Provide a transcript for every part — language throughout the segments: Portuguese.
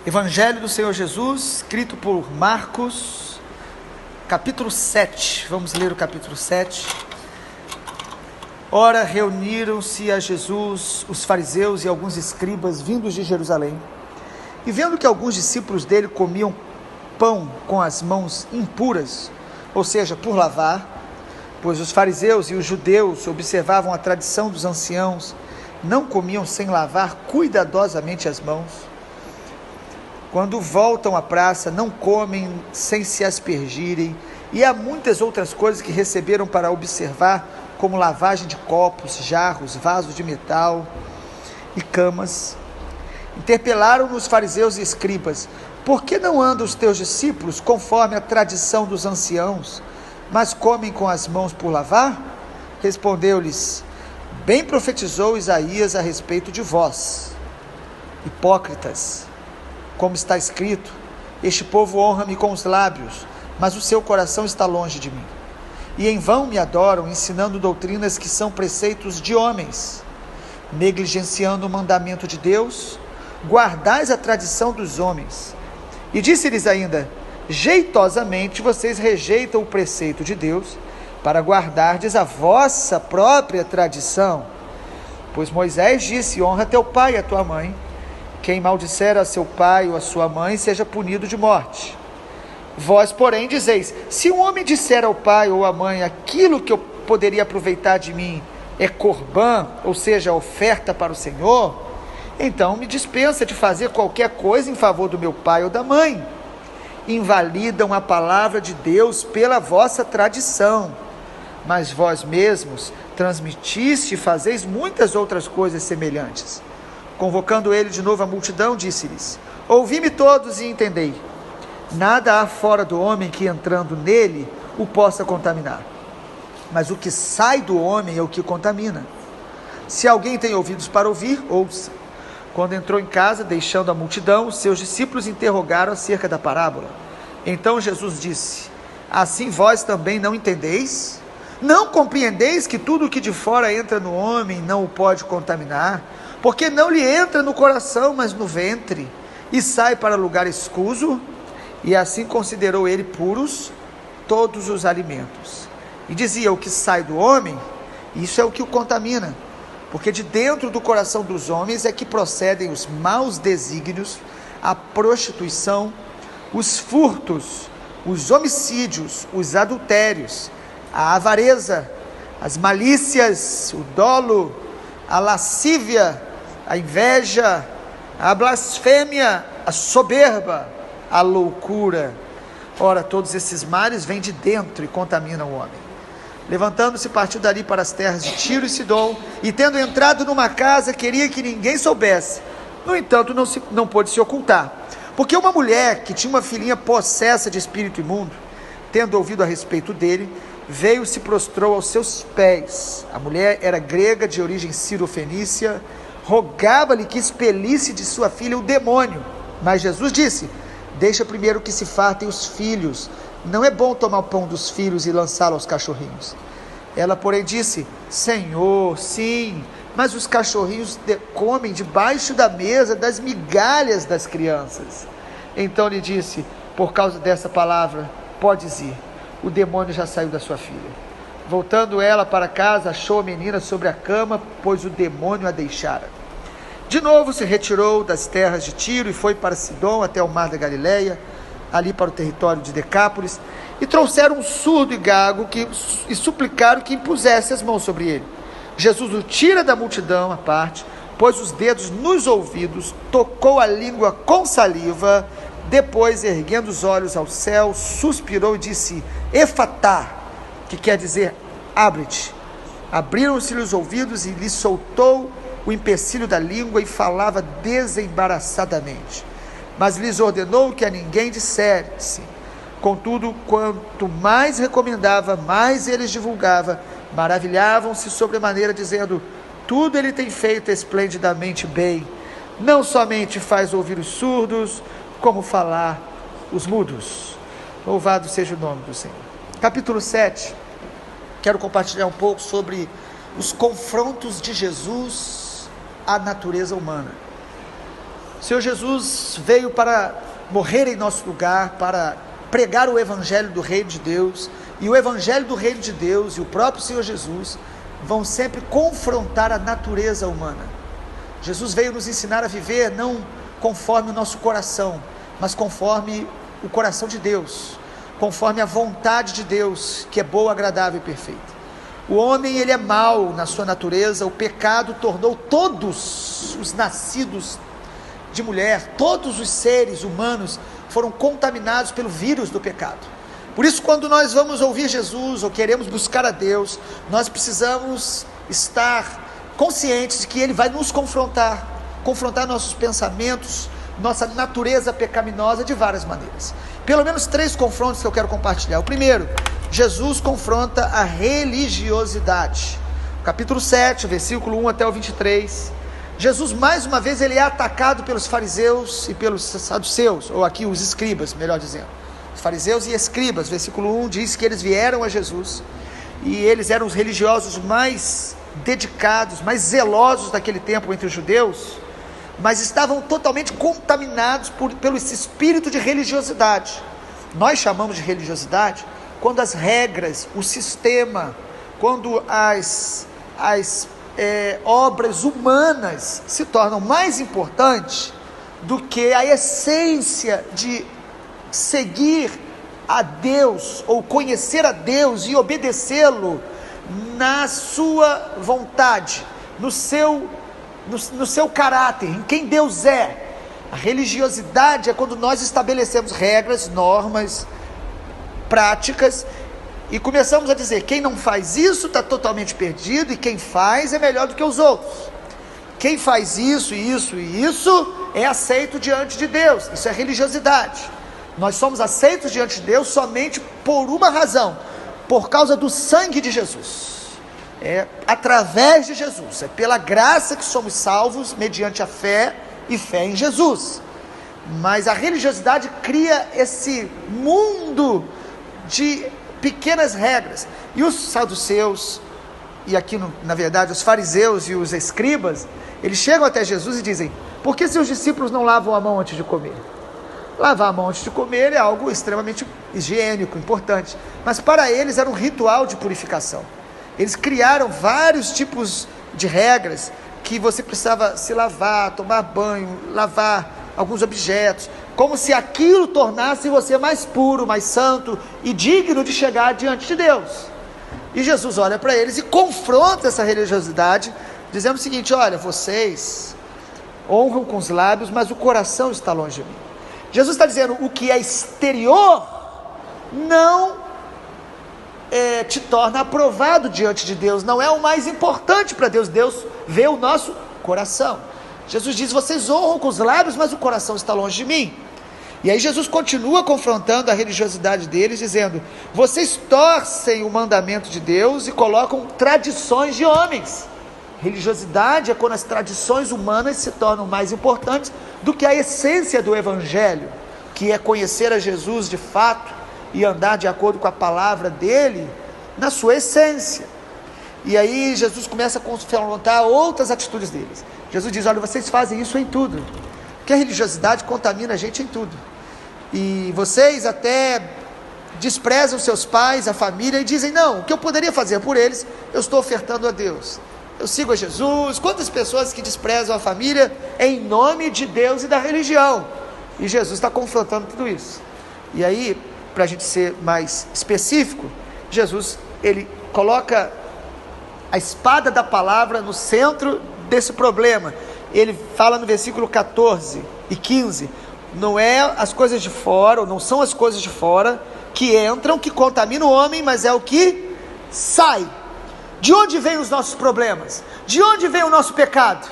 Evangelho do Senhor Jesus, escrito por Marcos, capítulo 7. Vamos ler o capítulo 7. Ora, reuniram-se a Jesus os fariseus e alguns escribas vindos de Jerusalém. E vendo que alguns discípulos dele comiam pão com as mãos impuras, ou seja, por lavar, pois os fariseus e os judeus observavam a tradição dos anciãos, não comiam sem lavar cuidadosamente as mãos. Quando voltam à praça, não comem sem se aspergirem, e há muitas outras coisas que receberam para observar, como lavagem de copos, jarros, vasos de metal e camas. Interpelaram-no os fariseus e escribas: por que não andam os teus discípulos conforme a tradição dos anciãos, mas comem com as mãos por lavar? Respondeu-lhes: bem profetizou Isaías a respeito de vós, hipócritas. Como está escrito: este povo honra-me com os lábios, mas o seu coração está longe de mim. E em vão me adoram, ensinando doutrinas que são preceitos de homens. Negligenciando o mandamento de Deus, guardais a tradição dos homens. E disse-lhes ainda: jeitosamente vocês rejeitam o preceito de Deus, para guardardes a vossa própria tradição. Pois Moisés disse: honra teu pai e a tua mãe. Quem maldisser a seu pai ou a sua mãe, seja punido de morte. Vós, porém, dizeis: se um homem disser ao pai ou à mãe, aquilo que eu poderia aproveitar de mim é corbã, ou seja, oferta para o Senhor, então me dispensa de fazer qualquer coisa em favor do meu pai ou da mãe. Invalidam a palavra de Deus pela vossa tradição, mas vós mesmos transmitiste e fazeis muitas outras coisas semelhantes. Convocando ele de novo a multidão, disse-lhes: ouvi-me todos e entendei. Nada há fora do homem que, entrando nele, o possa contaminar. Mas o que sai do homem é o que contamina. Se alguém tem ouvidos para ouvir, ouça. Quando entrou em casa, deixando a multidão, os seus discípulos interrogaram acerca da parábola. Então Jesus disse: assim vós também não entendeis? Não compreendeis que tudo o que de fora entra no homem não o pode contaminar? Porque não lhe entra no coração, mas no ventre, e sai para lugar escuso, e assim considerou ele puros todos os alimentos. E dizia: o que sai do homem, isso é o que o contamina, porque de dentro do coração dos homens é que procedem os maus desígnios, a prostituição, os furtos, os homicídios, os adultérios, a avareza, as malícias, o dolo, a lascívia, a inveja, a blasfêmia, a soberba, a loucura. Ora, todos esses males vêm de dentro e contaminam o homem. Levantando-se, partiu dali para as terras de Tiro e Sidom, e tendo entrado numa casa, queria que ninguém soubesse. No entanto, não pôde se ocultar, porque uma mulher que tinha uma filhinha possessa de espírito imundo, tendo ouvido a respeito dele, veio e se prostrou aos seus pés. A mulher era grega, de origem sírio-fenícia, rogava-lhe que expelisse de sua filha o demônio. Mas Jesus disse: deixa primeiro que se fartem os filhos, não é bom tomar o pão dos filhos e lançá-lo aos cachorrinhos. Ela, porém, disse: Senhor, sim, mas os cachorrinhos comem debaixo da mesa das migalhas das crianças. Então lhe disse: por causa dessa palavra, podes ir, o demônio já saiu da sua filha. Voltando ela para casa, achou a menina sobre a cama, pois o demônio a deixara. De novo se retirou das terras de Tiro e foi para Sidom, até o mar da Galileia, ali para o território de Decápolis, e trouxeram um surdo e gago e suplicaram que impusesse as mãos sobre ele. Jesus o tira da multidão à parte, pôs os dedos nos ouvidos, tocou a língua com saliva, depois, erguendo os olhos ao céu, suspirou e disse: Efatá, que quer dizer abre-te. Abriram-se-lhe os ouvidos e lhe soltou o empecilho da língua e falava desembaraçadamente. Mas lhes ordenou que a ninguém dissesse. Contudo, quanto mais recomendava, mais eles divulgava. Maravilhavam-se sobremaneira, dizendo: tudo ele tem feito esplendidamente bem. Não somente faz ouvir os surdos, como falar os mudos. Louvado seja o nome do Senhor. Capítulo 7. Quero compartilhar um pouco sobre os confrontos de Jesus à natureza humana. O Senhor Jesus veio para morrer em nosso lugar, para pregar o evangelho do reino de Deus, e o evangelho do reino de Deus e o próprio Senhor Jesus vão sempre confrontar a natureza humana. Jesus veio nos ensinar a viver não conforme o nosso coração, mas conforme o coração de Deus, conforme a vontade de Deus, que é boa, agradável e perfeita. O homem, ele é mau na sua natureza. O pecado tornou todos os nascidos de mulher, todos os seres humanos foram contaminados pelo vírus do pecado. Por isso, quando nós vamos ouvir Jesus ou queremos buscar a Deus, nós precisamos estar conscientes de que Ele vai nos confrontar nossos pensamentos, nossa natureza pecaminosa de várias maneiras. Pelo menos 3 confrontos que eu quero compartilhar. O primeiro, Jesus confronta a religiosidade. Capítulo 7, versículo 1 até o 23. Jesus, mais uma vez, ele é atacado pelos fariseus e pelos saduceus, ou aqui os escribas, melhor dizendo. Os fariseus e escribas, versículo 1 diz que eles vieram a Jesus, e eles eram os religiosos mais dedicados, mais zelosos daquele tempo entre os judeus, mas estavam totalmente contaminados pelo esse espírito de religiosidade. Nós chamamos de religiosidade quando as regras, o sistema, quando as obras humanas se tornam mais importantes do que a essência de seguir a Deus, ou conhecer a Deus e obedecê-lo na sua vontade, no seu caráter, em quem Deus é. A religiosidade é quando nós estabelecemos regras, normas, práticas, e começamos a dizer, quem não faz isso está totalmente perdido, e quem faz é melhor do que os outros. Quem faz isso, isso e isso, é aceito diante de Deus. Isso é religiosidade. Nós somos aceitos diante de Deus somente por uma razão, por causa do sangue de Jesus. É através de Jesus, é pela graça que somos salvos, mediante a fé e fé em Jesus. Mas a religiosidade cria esse mundo de pequenas regras, e os saduceus, e aqui na verdade os fariseus e os escribas, eles chegam até Jesus e dizem, por que seus discípulos não lavam a mão antes de comer? Lavar a mão antes de comer é algo extremamente higiênico, importante, mas para eles era um ritual de purificação. Eles criaram vários tipos de regras, que você precisava se lavar, tomar banho, lavar alguns objetos, como se aquilo tornasse você mais puro, mais santo e digno de chegar diante de Deus. E Jesus olha para eles e confronta essa religiosidade, dizendo o seguinte, olha, vocês honram com os lábios, mas o coração está longe de mim. Jesus está dizendo, o que é exterior não te torna aprovado diante de Deus, não é o mais importante para Deus. Deus vê o nosso coração. Jesus diz, vocês honram com os lábios, mas o coração está longe de mim. E aí Jesus continua confrontando a religiosidade deles, dizendo, vocês torcem o mandamento de Deus e colocam tradições de homens. Religiosidade é quando as tradições humanas se tornam mais importantes do que a essência do evangelho, que é conhecer a Jesus de fato e andar de acordo com a palavra dele na sua essência. E aí Jesus começa a confrontar outras atitudes deles. Jesus diz, olha, vocês fazem isso em tudo, porque a religiosidade contamina a gente em tudo, e vocês até desprezam seus pais, a família, e dizem, não, o que eu poderia fazer por eles, eu estou ofertando a Deus, eu sigo a Jesus. Quantas pessoas que desprezam a família em nome de Deus e da religião, e Jesus está confrontando tudo isso. E aí, para a gente ser mais específico, Jesus, ele coloca a espada da palavra no centro desse problema. Ele fala no versículo 14 e 15, não é as coisas de fora, ou não são as coisas de fora que entram, que contaminam o homem, mas é o que sai. De onde vêm os nossos problemas? De onde vem o nosso pecado?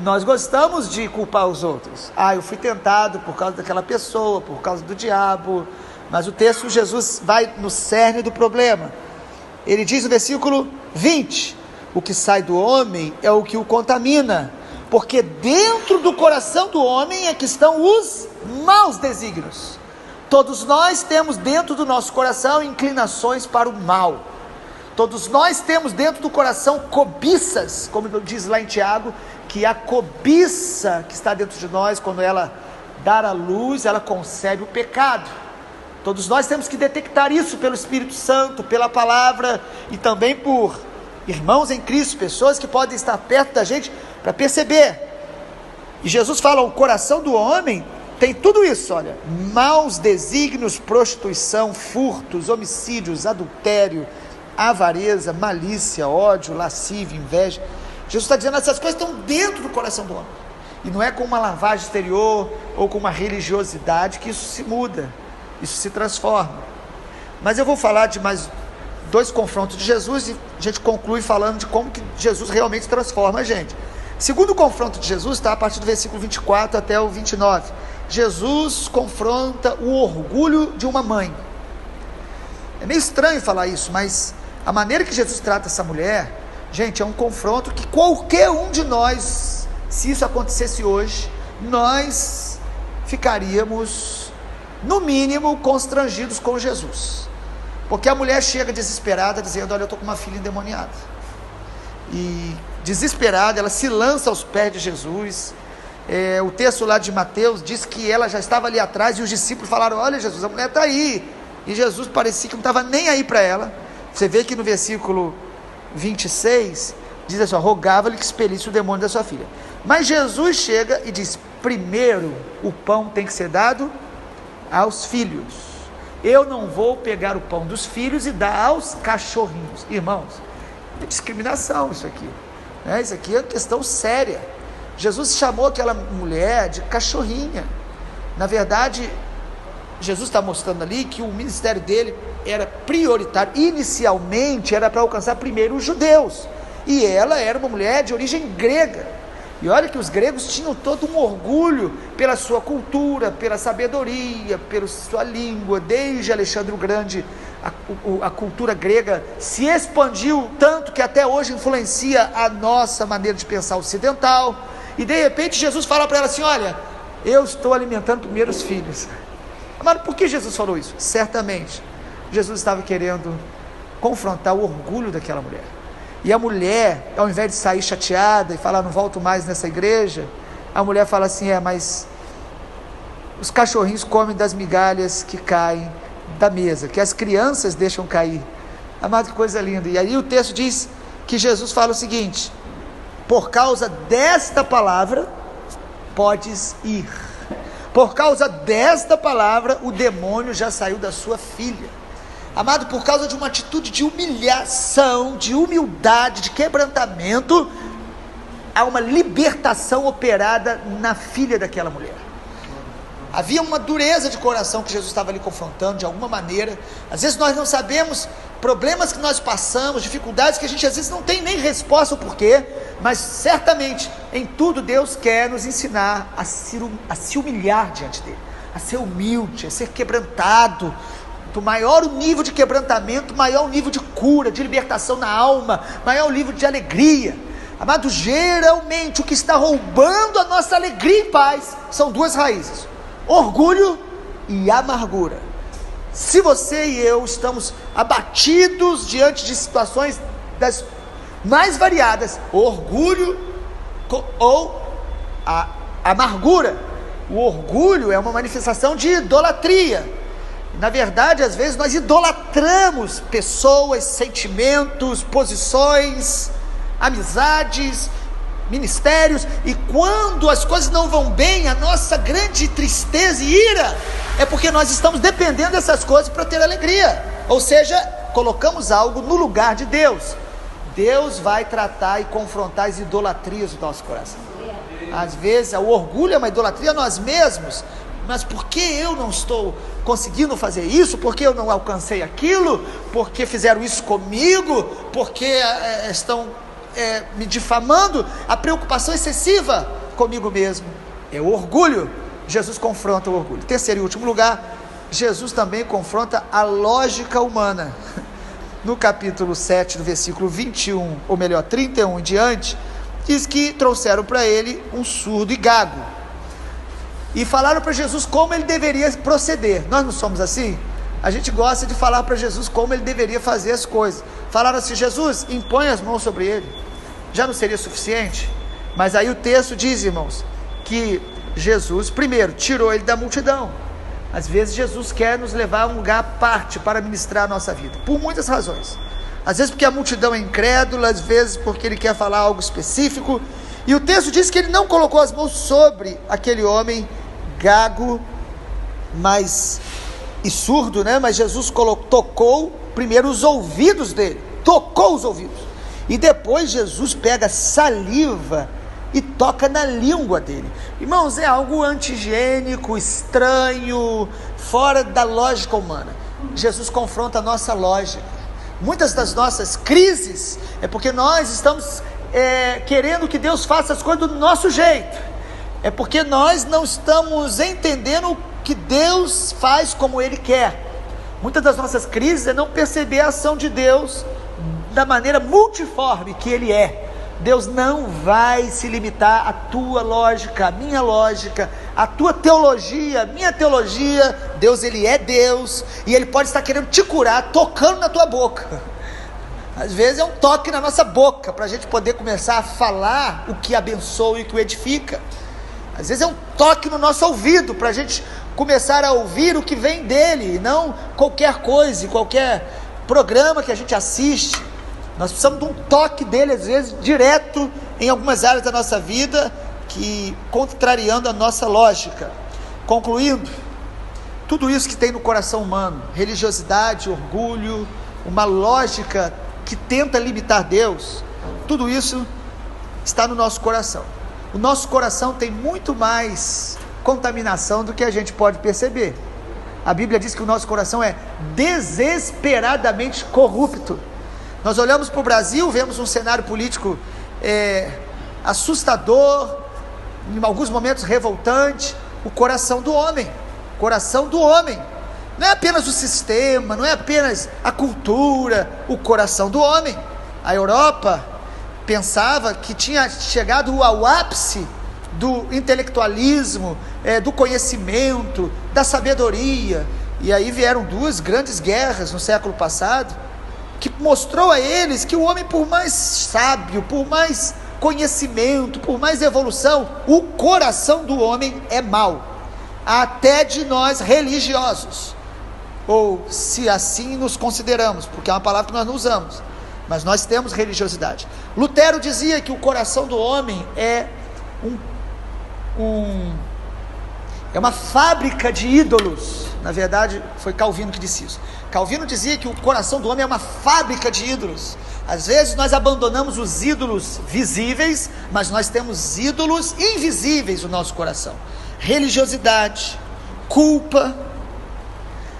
Nós gostamos de culpar os outros. Eu fui tentado por causa daquela pessoa, por causa do diabo. Mas o texto, Jesus vai no cerne do problema. Ele diz no versículo 20, o que sai do homem é o que o contamina, porque dentro do coração do homem é que estão os maus desígnios. Todos nós temos dentro do nosso coração inclinações para o mal. Todos nós temos dentro do coração cobiças, como diz lá em Tiago, que a cobiça que está dentro de nós, quando ela dá à luz, ela concebe o pecado. Todos nós temos que detectar isso pelo Espírito Santo, pela palavra e também por irmãos em Cristo, pessoas que podem estar perto da gente para perceber. E Jesus fala, o coração do homem tem tudo isso, olha, maus desígnios, prostituição, furtos, homicídios, adultério, avareza, malícia, ódio, lascívia, inveja. Jesus está dizendo, essas coisas estão dentro do coração do homem, e não é com uma lavagem exterior, ou com uma religiosidade que isso se muda, isso se transforma. Mas eu vou falar de mais 2 confrontos de Jesus, e a gente conclui falando de como que Jesus realmente transforma a gente. Segundo confronto de Jesus, está a partir do versículo 24 até o 29, Jesus confronta o orgulho de uma mãe. É meio estranho falar isso, mas a maneira que Jesus trata essa mulher, gente, é um confronto que qualquer um de nós, se isso acontecesse hoje, nós ficaríamos, no mínimo, constrangidos com Jesus. Porque a mulher chega desesperada, dizendo, olha, eu estou com uma filha endemoniada. E desesperada, ela se lança aos pés de Jesus. O texto lá de Mateus diz que ela já estava ali atrás, e os discípulos falaram, olha Jesus, a mulher está aí. E Jesus parecia que não estava nem aí para ela. Você vê que no versículo 26, diz assim, rogava-lhe que expelisse o demônio da sua filha. Mas Jesus chega e diz, primeiro o pão tem que ser dado aos filhos. Eu não vou pegar o pão dos filhos e dar aos cachorrinhos. Irmãos, é discriminação isso aqui, né? Isso aqui é questão séria. Jesus chamou aquela mulher de cachorrinha. Na verdade, Jesus está mostrando ali que o ministério dele era prioritário, inicialmente era para alcançar primeiro os judeus, e ela era uma mulher de origem grega. E olha que os gregos tinham todo um orgulho pela sua cultura, pela sabedoria, pela sua língua. Desde Alexandre o Grande, a cultura grega se expandiu tanto que até hoje influencia a nossa maneira de pensar ocidental. E de repente Jesus fala para ela assim, olha, eu estou alimentando primeiro os filhos. Mas por que Jesus falou isso? Certamente Jesus estava querendo confrontar o orgulho daquela mulher. E a mulher, ao invés de sair chateada e falar, não volto mais nessa igreja, a mulher fala assim, mas os cachorrinhos comem das migalhas que caem da mesa, que as crianças deixam cair. Amado, que coisa linda. E aí o texto diz que Jesus fala o seguinte, por causa desta palavra, podes ir. Por causa desta palavra, o demônio já saiu da sua filha. Amado, por causa de uma atitude de humilhação, de humildade, de quebrantamento, há uma libertação operada na filha daquela mulher. Havia uma dureza de coração que Jesus estava ali confrontando de alguma maneira. Às vezes nós não sabemos, problemas que nós passamos, dificuldades que a gente às vezes não tem nem resposta o porquê, mas certamente em tudo Deus quer nos ensinar a se humilhar diante dele, a ser humilde, a ser quebrantado. Quanto maior o nível de quebrantamento, maior o nível de cura, de libertação na alma, maior o nível de alegria. Amado, geralmente o que está roubando a nossa alegria e paz são 2 raízes: orgulho e amargura. Se você e eu estamos abatidos diante de situações das mais variadas, orgulho ou a amargura. O orgulho é uma manifestação de idolatria. Na verdade, às vezes nós idolatramos pessoas, sentimentos, posições, amizades, ministérios, e quando as coisas não vão bem, a nossa grande tristeza e ira é porque nós estamos dependendo dessas coisas para ter alegria, ou seja, colocamos algo no lugar de Deus. Deus vai tratar e confrontar as idolatrias do nosso coração. Às vezes o orgulho é uma idolatria a nós mesmos, mas por que eu não estou conseguindo fazer isso? Por que eu não alcancei aquilo? Por que fizeram isso comigo? Por que estão me difamando? A preocupação excessiva comigo mesmo é o orgulho. Jesus confronta o orgulho. Terceiro e último lugar, Jesus também confronta a lógica humana. No capítulo 7, do versículo 21, ou melhor, 31 em diante, diz que trouxeram para ele um surdo e gago, e falaram para Jesus como ele deveria proceder. Nós não somos assim? A gente gosta de falar para Jesus como ele deveria fazer as coisas. Falaram assim: Jesus, impõe as mãos sobre ele. Já não seria suficiente? Mas aí o texto diz, irmãos, que Jesus, primeiro, tirou ele da multidão. Às vezes Jesus quer nos levar a um lugar à parte para ministrar a nossa vida, por muitas razões. Às vezes porque a multidão é incrédula, às vezes porque ele quer falar algo específico. E o texto diz que ele não colocou as mãos sobre aquele homem gago, e surdo, né? Mas Jesus tocou primeiro os ouvidos dele, tocou os ouvidos. E depois Jesus pega saliva e toca na língua dele. Irmãos, é algo anti-higiênico, estranho, fora da lógica humana. Jesus confronta a nossa lógica. Muitas das nossas crises é porque nós estamos querendo que Deus faça as coisas do nosso jeito. É porque nós não estamos entendendo o que Deus faz como Ele quer. Muitas das nossas crises é não perceber a ação de Deus da maneira multiforme que Ele é. Deus não vai se limitar à tua lógica, à minha lógica, à tua teologia, à minha teologia. Deus, Ele é Deus, e Ele pode estar querendo te curar, tocando na tua boca. Às vezes é um toque na nossa boca, para a gente poder começar a falar o que abençoa e o que o edifica. Às vezes é um toque no nosso ouvido, para a gente começar a ouvir o que vem dEle, e não qualquer coisa, qualquer programa que a gente assiste. Nós precisamos de um toque dele, às vezes, direto em algumas áreas da nossa vida, que contrariando a nossa lógica. Concluindo, tudo isso que tem no coração humano, religiosidade, orgulho, uma lógica que tenta limitar Deus, tudo isso está no nosso coração. O nosso coração tem muito mais contaminação do que a gente pode perceber. A Bíblia diz que o nosso coração é desesperadamente corrupto. Nós olhamos para o Brasil, vemos um cenário político assustador, em alguns momentos revoltante. O coração do homem, não é apenas o sistema, não é apenas a cultura, o coração do homem. A Europa pensava que tinha chegado ao ápice do intelectualismo, do conhecimento, da sabedoria, e aí vieram duas grandes guerras no século passado, que mostrou a eles que o homem, por mais sábio, por mais conhecimento, por mais evolução, o coração do homem é mau, até de nós religiosos, ou se assim nos consideramos, porque é uma palavra que nós não usamos, mas nós temos religiosidade. Lutero dizia que o coração do homem é uma fábrica de ídolos. Na verdade, foi Calvino que disse isso. Calvino dizia que o coração do homem é uma fábrica de ídolos. Às vezes nós abandonamos os ídolos visíveis, mas nós temos ídolos invisíveis no nosso coração. Religiosidade, culpa,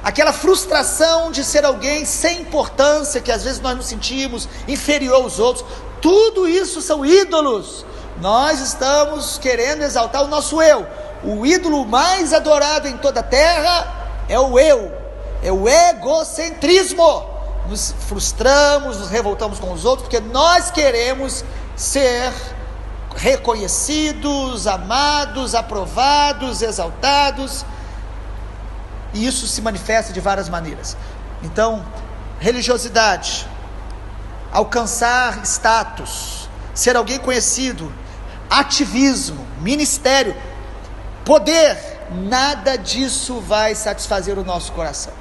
aquela frustração de ser alguém sem importância, que às vezes nós nos sentimos inferior aos outros. Tudo isso são ídolos. Nós estamos querendo exaltar o nosso eu. O ídolo mais adorado em toda a terra é o eu, é o egocentrismo. Nos frustramos, nos revoltamos com os outros, porque nós queremos ser reconhecidos, amados, aprovados, exaltados, e isso se manifesta de várias maneiras. Então, religiosidade, alcançar status, ser alguém conhecido, ativismo, ministério, poder, nada disso vai satisfazer o nosso coração.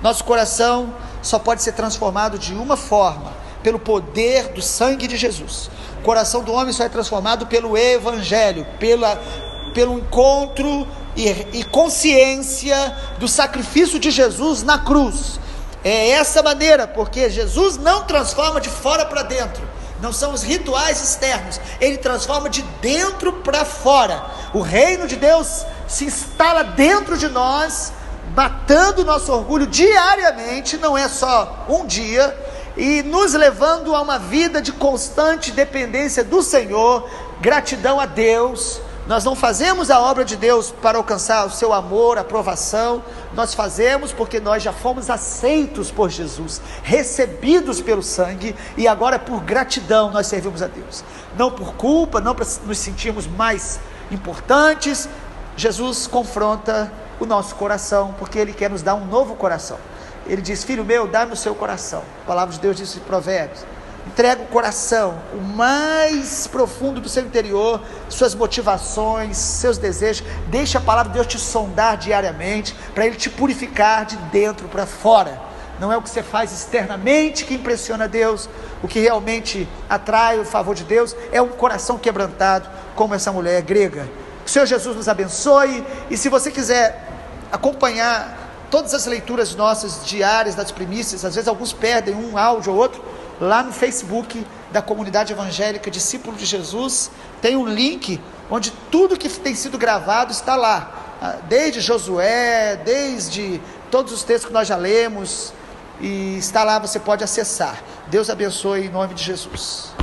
Nosso coração só pode ser transformado de uma forma, pelo poder do sangue de Jesus. O coração do homem só é transformado pelo Evangelho, pelo encontro e consciência do sacrifício de Jesus na cruz. É essa maneira, porque Jesus não transforma de fora para dentro, não são os rituais externos, Ele transforma de dentro para fora. O reino de Deus se instala dentro de nós, matando o nosso orgulho diariamente, não é só um dia, e nos levando a uma vida de constante dependência do Senhor, gratidão a Deus. Nós não fazemos a obra de Deus para alcançar o seu amor, aprovação, nós fazemos porque nós já fomos aceitos por Jesus, recebidos pelo sangue, e agora por gratidão nós servimos a Deus, não por culpa, não para nos sentirmos mais importantes. Jesus confronta o nosso coração, porque Ele quer nos dar um novo coração. Ele diz: filho meu, dá-me o seu coração. A palavra de Deus diz em Provérbios: Entrega o coração, o mais profundo do seu interior, suas motivações, seus desejos. Deixa a palavra de Deus te sondar diariamente, para Ele te purificar de dentro para fora. Não é o que você faz externamente que impressiona Deus. O que realmente atrai o favor de Deus é um coração quebrantado, como essa mulher grega. Que o Senhor Jesus nos abençoe. E se você quiser acompanhar todas as leituras nossas diárias das primícias, às vezes alguns perdem um áudio ou outro, lá no Facebook da Comunidade Evangélica Discípulo de Jesus, tem um link onde tudo que tem sido gravado está lá, desde Josué, desde todos os textos que nós já lemos, e está lá, você pode acessar. Deus abençoe em nome de Jesus.